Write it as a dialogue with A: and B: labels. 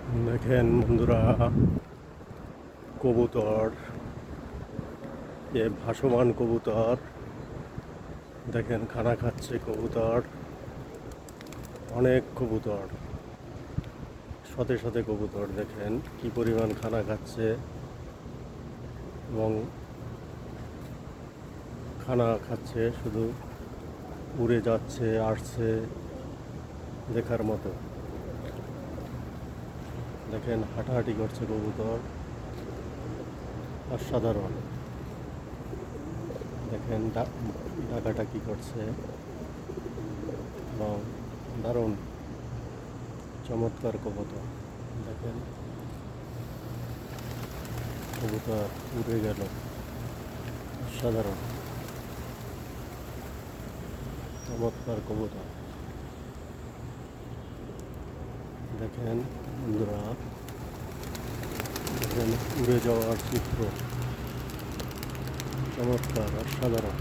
A: দেখেন বন্ধুরা, কবুতর, এ ভাসমান কবুতর। দেখেন খানা খাচ্ছে কবুতর, অনেক কবুতর, শতে শতে কবুতর। দেখেন কি পরিমাণ খানা খাচ্ছে এবং খানা খাচ্ছে, শুধু উড়ে যাচ্ছে, আসছে, দেখার মতো। দেখেন হাঁটাহাঁটি করছে কবুতর, অসাধারণ। দেখেন ডাকাডাকি করছে এবং দারুণ চমৎকার কবুতর। দেখেন কবুতর উড়ে গেল, অসাধারণ চমৎকার কবুতর। দেখেন বন্ধুরা, দেখেন উড়ে যাওয়ার চিত্র, চমৎকার, অসাধারণ।